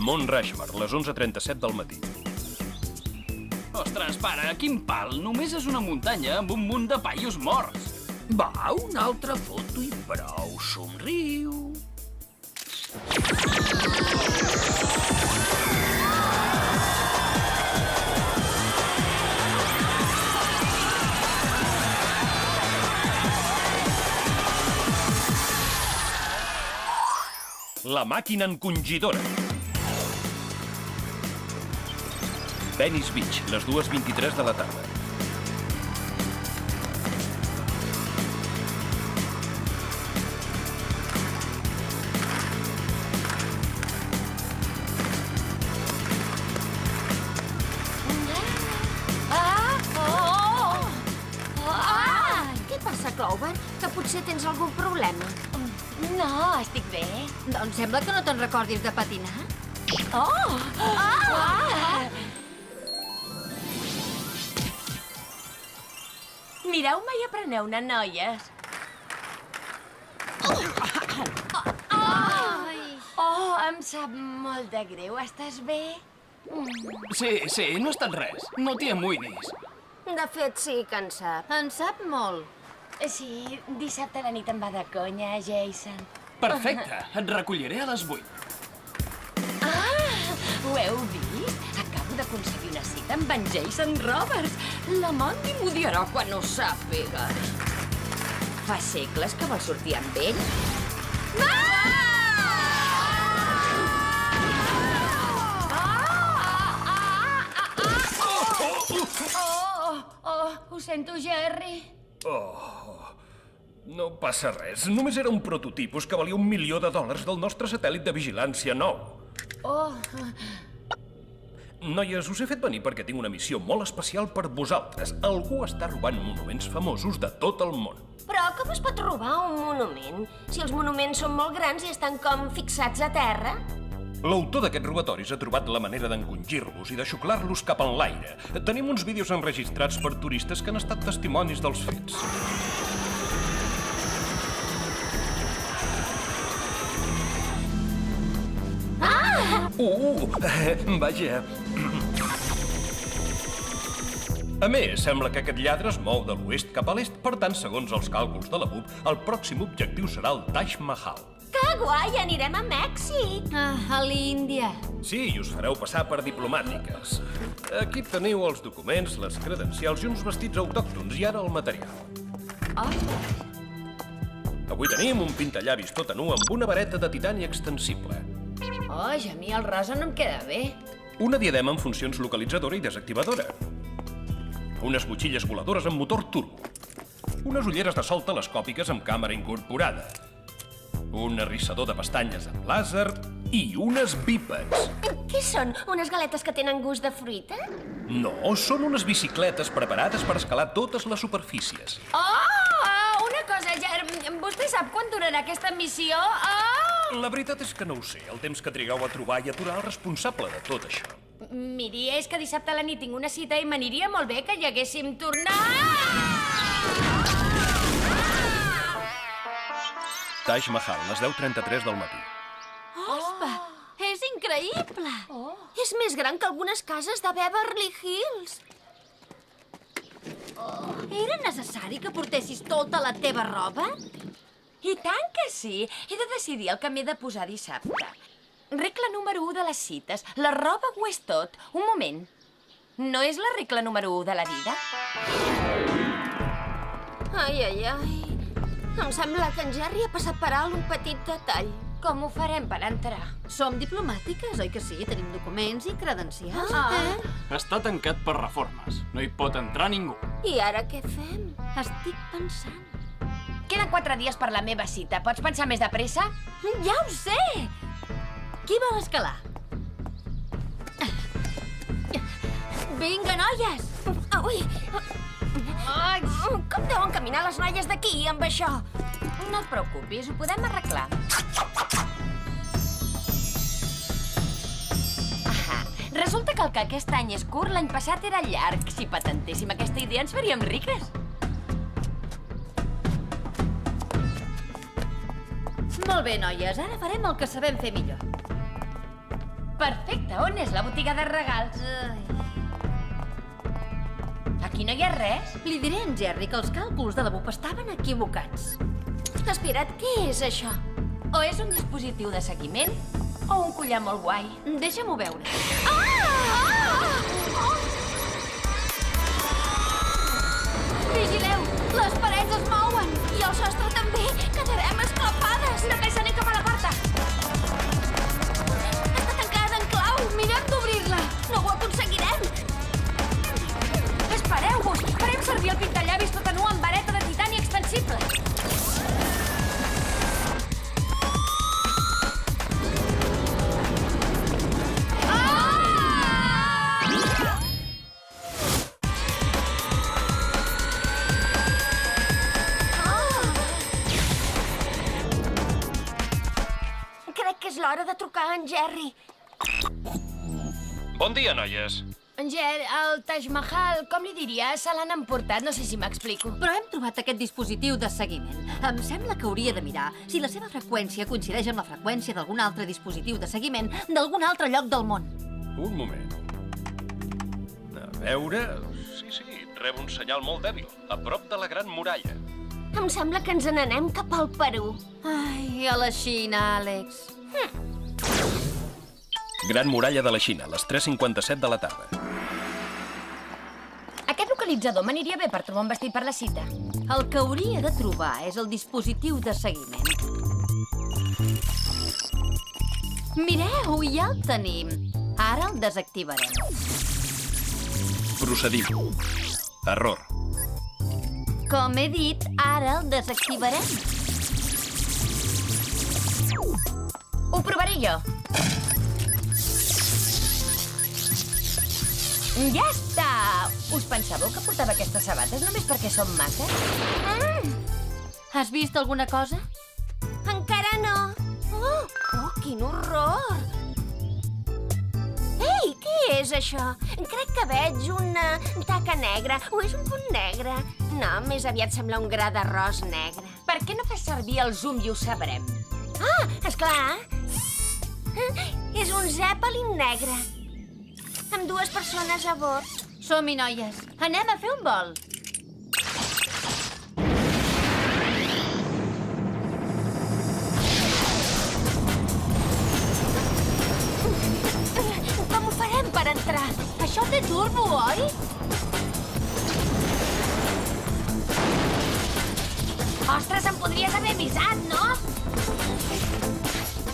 Mont Rushmore, les 11:37 del matí. Ostres, pare, quin pal! Només és una muntanya amb un munt de paios morts. Va, una altra foto i prou. Somriu. La màquina encongidora. Venice Beach, les 2:23 de la tarda. Què passa, Clover? Que potser tens algun problema. No, estic bé. Doncs sembla que no te'n recordis de patinar. Mireu-me i apreneu-ne, noies. Oh, em sap molt de greu. Estàs bé? Sí, no ha estat res. No t'hi amoïnis. De fet, sí que en sap. En sap molt. Sí, dissabte a la nit em va de conya, Jason. Perfecte, et recolliré a les 8. Ho heu vist? Acabo d'aconseguir una cita amb en Jason Roberts. La Mandy m'odiarà quan ho sàpiga. Fa segles que vol sortir amb ell. Ho sento, Jerry. No passa res. Només era un prototipus que valia $1 milió del nostre satèl·lit de vigilància nou. Noies, us he fet venir perquè tinc una missió molt especial per vosaltres. Algú està robant monuments famosos de tot el món. Però com es pot robar un monument? Si els monuments són molt grans i estan com fixats a terra? L'autor d'aquests robatoris ha trobat la manera d'encongir-los i de xuclar-los cap en l'aire. Tenim uns vídeos enregistrats per turistes que han estat testimonis dels fets. Vaja. A més, sembla que aquest lladre es mou de l'oest cap a l'est, per tant, segons els càlculs de la BUP, el pròxim objectiu serà el Taj Mahal. Que guai, anirem a Mèxic! A l'Índia. Sí, i us fareu passar per diplomàtiques. Aquí teniu els documents, les credencials i uns vestits autòctons, i ara el material. Avui tenim un pintallavis tot nu amb una vareta de titani extensible. A mi el rosa no em queda bé. Una diadema amb funcions localitzadora i desactivadora. Unes motxilles voladores amb motor turbo. Unes ulleres de sol telescòpiques amb càmera incorporada. Un arrissador de pestanyes amb làser i unes bípeds. Què són? Unes galetes que tenen gust de fruita? No, són unes bicicletes preparades per escalar totes les superfícies. Una cosa, vostè sap quan durarà aquesta missió? La veritat és que no ho sé. El temps que trigueu a trobar i aturar el responsable de tot això. Miri, és que dissabte a la nit tinc una cita i m'aniria molt bé que hi haguéssim tornat. Taj Mahal, les 10:33 del matí. És increïble! És més gran que algunes cases de Beverly Hills. Era necessari que portessis tota la teva roba? I tant que sí! He de decidir el que m'he de posar dissabte. Regla número 1 de les cites. La roba ho és tot. Un moment. No és la regla número 1 de la vida? Ai. Em sembla que en Jerry ha passat per alt un petit detall. Com ho farem per entrar? Som diplomàtiques, oi que sí? Tenim documents i credencials. Està tancat per reformes. No hi pot entrar ningú. I ara què fem? Estic pensant. Queden 4 dies per la meva cita. Pots pensar més de pressa? Ja ho sé! Qui vol escalar? Vinga, noies! Ui! Com deuen caminar les noies d'aquí amb això? No et preocupis, ho podem arreglar. Resulta que el que aquest any és curt, l'any passat era llarg. Si patentéssim aquesta idea ens faríem riques. Molt bé, noies. Ara farem el que sabem fer millor. Perfecte, on és la botiga de regals? Aquí no hi ha res? Li diré a en Jerry que els càlculs de la BUP estaven equivocats. Espera't, què és això? O és un dispositiu de seguiment o un collar molt guai. Deixa-m'ho veure. Vigileu! Les parets es mouen! I el sostre també! Quedarem esclafades! No pensa ni cap a la porta! Està tancada en clau! Mirem d'obrir-la! No ho aconseguirem! Espereu-vos! Farem servir el pintallavis tota nua amb vareta de titani extensible. Crec que és l'hora de trucar a en Jerry. Bon dia, noies. En Jerry, el Taj Mahal, com li diria? Se l'han emportat, no sé si m'explico. Però hem trobat aquest dispositiu de seguiment. Em sembla que hauria de mirar si la seva freqüència coincideix amb la freqüència d'algun altre dispositiu de seguiment d'algun altre lloc del món. Un moment. A veure... Sí, rebo un senyal molt dèbil, a prop de la Gran Muralla. Em sembla que ens n'anem cap al Perú. Ai, a la Xina, Àlex. Gran Muralla de la Xina, a les 3:57 de la tarda. Aquest localitzador m'aniria bé per trobar un vestit per la cita. El que hauria de trobar és el dispositiu de seguiment. Mireu, ja el tenim. Ara el desactivarem. Procedim. Error. Com he dit, ara el desactivarem. Ho provaré jo. Ja està! Us pensàveu que portava aquestes sabates només perquè són maques? Has vist alguna cosa? Encara no. Oh, quin horror! Ei, què és això? Crec que veig una taca negra. O és un punt negre? No, més aviat sembla un gra d'arròs negre. Per què no fas servir el zoom i ho sabrem? Ah, esclar! És un Zeppelin negre. Amb 2 persones a bord. Som-hi, noies. Anem a fer un vol. Com ho farem per entrar? Això té turbo, oi? Ostres, em podries haver avisat, no?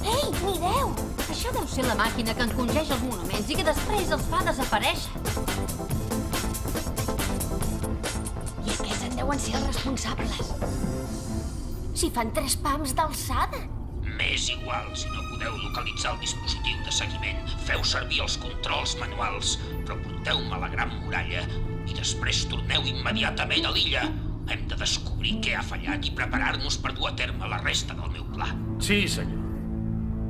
Ei, mireu! Això deu ser la màquina que encongeix els monuments i que després els fa desaparèixer. I aquests en deuen ser els responsables. Si fan 3 pams d'alçada. M'és igual si no podeu localitzar el dispositiu de seguiment. Feu servir els controls manuals, però porteu-me a la Gran Muralla i després torneu immediatament a l'illa. Hem de descobrir què ha fallat i preparar-nos per dur a terme la resta del meu pla. Sí, senyor.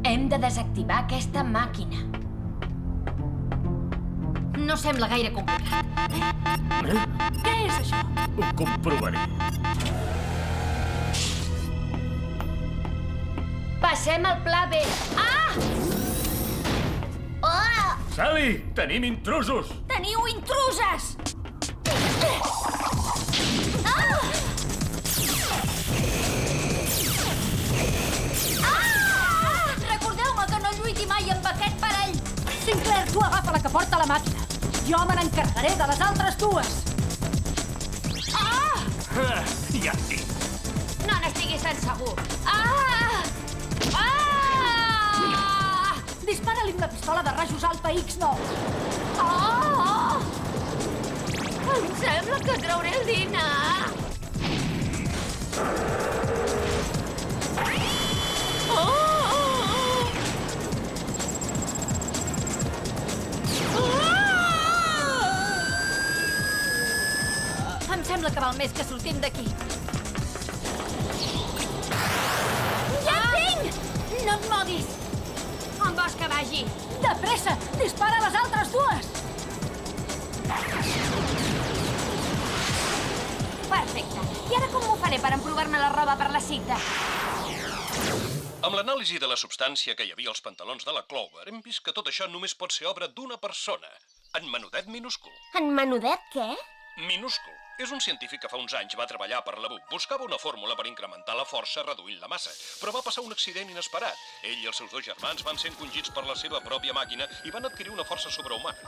Hem de desactivar aquesta màquina. No sembla gaire complicat. Què és això? Ho comprovaré. Passem al pla B. Ah! Oh! Sally, tenim intrusos! Teniu intruses! Recordeu-me que no lluiti mai amb aquest parell. Sinclair, tu agafa la que porta la màquina. Jo me n'encarregaré de les altres 2. Ja et dic. No n'estiguis tan segur. Dispara-li amb la pistola de rajos alfa X9. Em sembla que trauré el dinar. Em sembla que val més que sortim d'aquí. Ja el tinc! No et moguis! On vols que vagi? De pressa! Dispara les altres 2! Perfecte. I ara com m'ho faré per emprovar-me la roba per la cita? Amb l'anàlisi de la substància que hi havia als pantalons de la Clover, hem vist que tot això només pot ser obra d'una persona, en Menudet minúscul. En Menudet, què? Minúscul. És un científic que fa uns anys va treballar per la BUP. Buscava una fórmula per incrementar la força reduint la massa, però va passar un accident inesperat. Ell i els seus 2 germans van ser encongits per la seva pròpia màquina i van adquirir una força sobrehumana.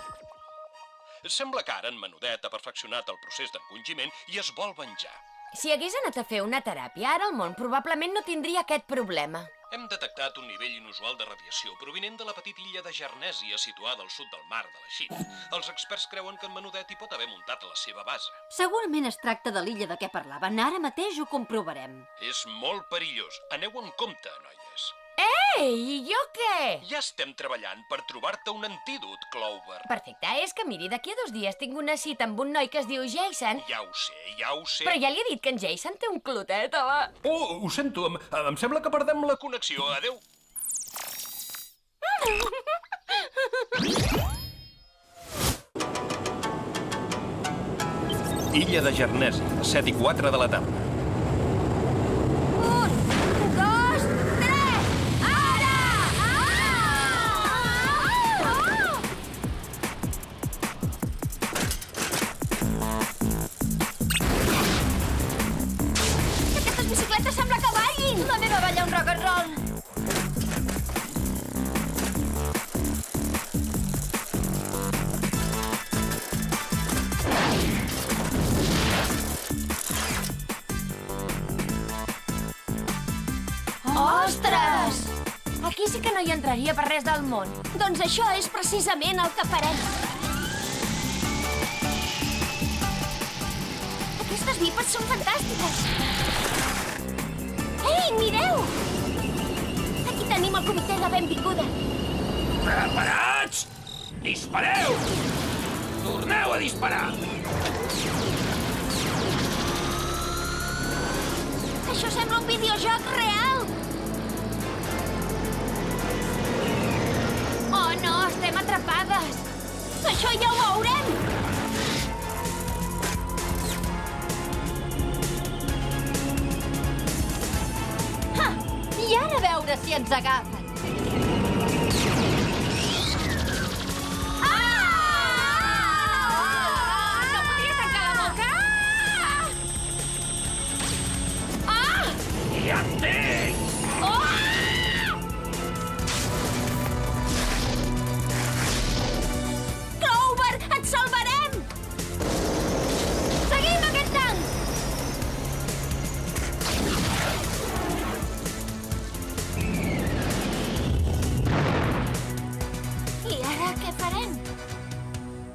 Sembla que ara en Menudet ha perfeccionat el procés d'encongiment i es vol venjar. Si hagués anat a fer una teràpia, ara el món probablement no tindria aquest problema. Hem detectat un nivell inusual de radiació provinent de la petita illa de Jarnèsia situada al sud del mar de la Xina. Els experts creuen que en Menudet hi pot haver muntat la seva base. Segurament es tracta de l'illa de què parlaven. Ara mateix ho comprovarem. És molt perillós. Aneu amb compte, noies. Ei, i jo què? Ja estem treballant per trobar-te un antídot, Clover. Perfecte, és que miri, d'aquí a 2 dies tinc una cita amb un noi que es diu Jason. Ja ho sé. Però ja li he dit que en Jason té un clotet, home. Oh, ho sento, em sembla que perdem la connexió. Adéu. Illa de Jarnèsia, 7:04 de la tarda. 1, 2, 3, ara! Aquestes bicicletes sembla que ballin! La meva balla un rock and roll. Ostres! Aquí sí que no hi entraria per res del món. Doncs això és precisament el que farem. Aquestes bipes són fantàstiques. Ei, mireu! Aquí tenim el comitè de benvinguda. Preparats? Dispareu! Torneu a disparar! Això sembla un videojoc real. Oh, no, estem atrapades. Això ja ho veurem. I ara a veure si ens agafen. No podria tancar la boca? Ja entenc! Clover, et salvarem! Seguim aquest tanc! I ara què farem?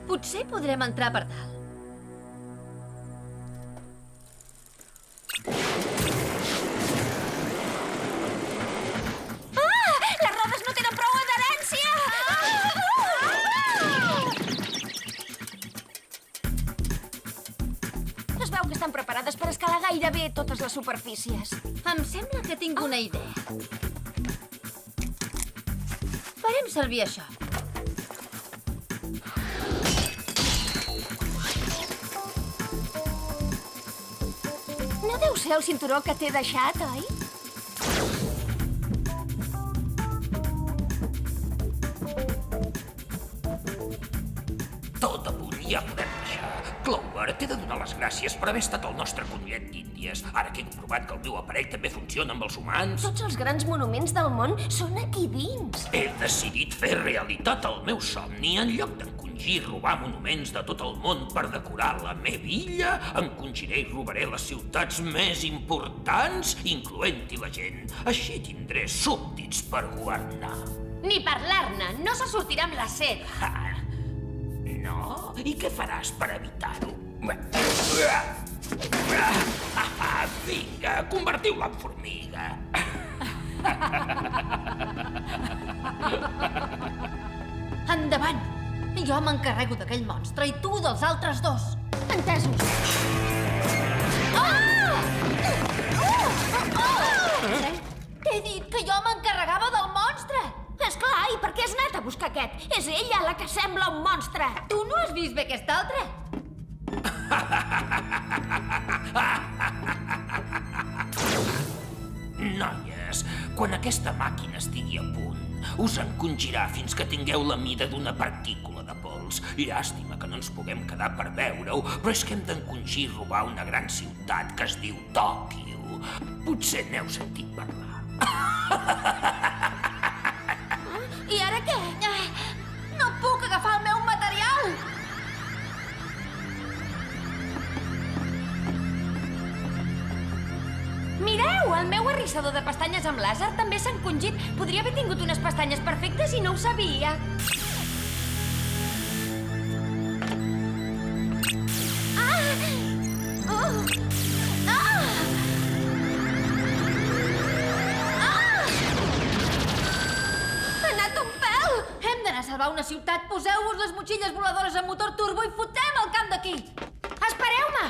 Potser podrem entrar per dalt. Les rodes no tenen prou adherència! Es veu que estan preparades per escalar gairebé totes les superfícies. Em sembla que tinc una idea. Farem servir això. No deu ser el cinturó que t'he deixat, oi? Tot a punt, ja podem baixar. Clover, t'he de donar les gràcies per haver estat el nostre conillet d'Índies. Ara que he comprovat que el meu aparell també funciona amb els humans, Tots els grans monuments del món són aquí dins. he decidit fer realitat el meu somni. En lloc d'encongir i robar monuments de tot el món per decorar la meva illa, encongiré i robaré les ciutats més importants, incloent-hi la gent. Així tindré súbdits per governar. Ni parlar-ne, no se sortirà amb la seda. Ah, no? I què faràs per evitar-ho? Vinga, convertiu-la en formiga. Endavant! Jo m'encarrego d'aquell monstre i tu dels altres 2. Entesos. T'he dit que jo m'encarregava del monstre! Esclar, i per què has anat a buscar aquest? És ella la que sembla un monstre. Tu no has vist bé aquest altre? Noies, Quan aquesta màquina estigui a punt, us encongirà fins que tingueu la mida d'una partícula de pols. Llàstima que no ens puguem quedar per veure-ho, però és que hem d'encongir i robar una gran ciutat que es diu Tòquio. Potser n'heu sentit parlar. I ara què? No puc agafar el meu material! Mireu, el meu arrissador de pestanyes amb làser també s'ha encongit. Podria haver tingut unes pestanyes perfectes i no ho sabia. Salvar una ciutat, poseu-vos les motxilles voladores amb motor turbo i fotem el camp d'aquí! Espereu-me!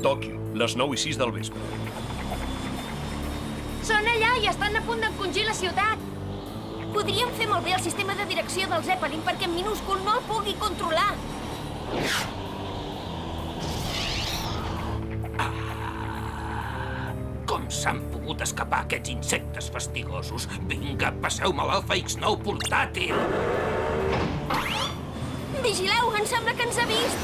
Tòquio, les 9:06 del vespre. Són allà i estan a punt d'encongir la ciutat. Podríem fer molt bé el sistema de direcció del Zeppelin perquè en minúscul no el pugui controlar. Com s'han pogut escapar aquests insectes fastigosos? Vinga, passeu-me l'Alfa X9 portàtil! Vigileu, em sembla que ens ha vist.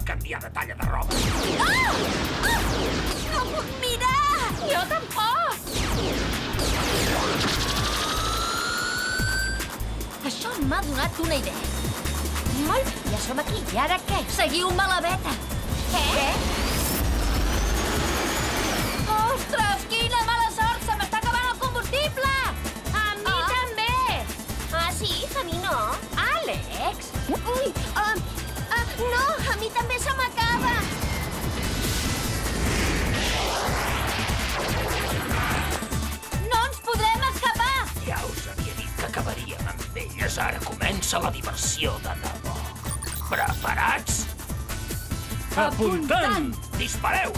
Canviar de talla de roba. No puc mirar! Jo tampoc! Això m'ha donat una idea. Molt bé, ja som aquí. I ara què? Seguiu-me la veta. Què? Ostres, quina mala sort! Se m'està acabant el combustible! A mi també! Ah, sí? A mi no. Àlex? Ui, no, a mi també se m'acaba. No ens podrem escapar! Ja us havia dit que acabaríem amb elles. Ara comença la diversió de debò. Preparats? Apuntant! Dispareu!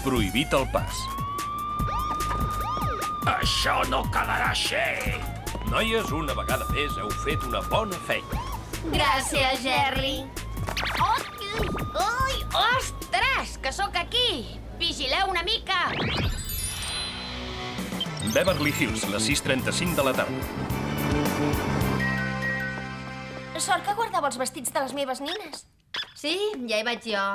Prohibit el pas. Això no quedarà així! Noies, una vegada més heu fet una bona feina. Gràcies, Jerry. Ui, Ostres, que sóc aquí! Vigileu una mica! Beverly Hills, les 6:35 de la tarda. sort que guardava els vestits de les meves nines. Sí, ja hi vaig jo.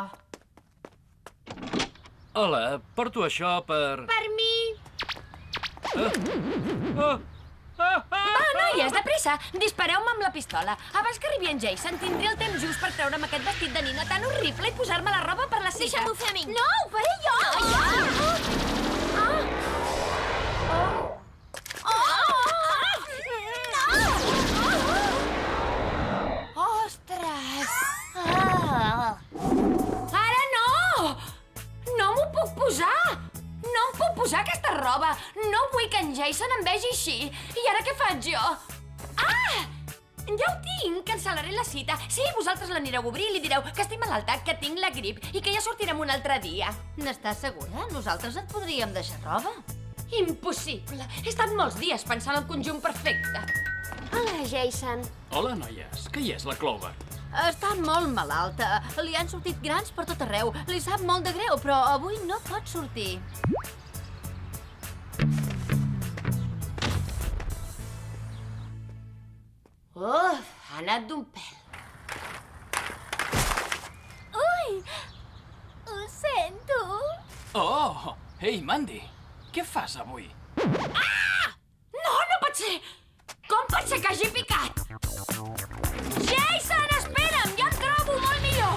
Hola, porto això per... Per mi! Va, noies, de pressa! Dispareu-me amb la pistola. Abans que arribi en Jason, tindré el temps just per treure'm aquest vestit de nina tan horrible i posar-me la roba per la cita. Deixa'm-ho fer a mi. No, ho faré jo! Ostres! Ara no! No m'ho puc posar! No em puc posar aquesta roba! No vull que en Jason em vegi així! I ara què faig jo? Ah! Ja ho tinc! Cancel·laré la cita. Sí, vosaltres l'anireu a obrir i li direu que estic malalta, que tinc la grip i que ja sortirem un altre dia. N'estàs segura? Nosaltres et podríem deixar roba. Impossible! He estat molts dies pensant el conjunt perfecte. Hola, Jason. Hola, noies. Que hi és la Clover? Està molt malalta. Li han sortit grans per tot arreu. Li sap molt de greu, però avui no pot sortir. Uf, ha anat d'un pèl. Ui! Ho sento. Oh! Ei, Mandy! Què fas avui? No, no pot ser! Com pot ser que hagi picat? Jason, espera'm! Ja em trobo molt millor!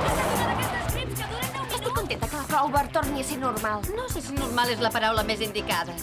Aquesta és una d'aquestes grips que duren 10 minuts. Estic contenta que la Grover torni a ser normal. No sé si normal és la paraula més indicada.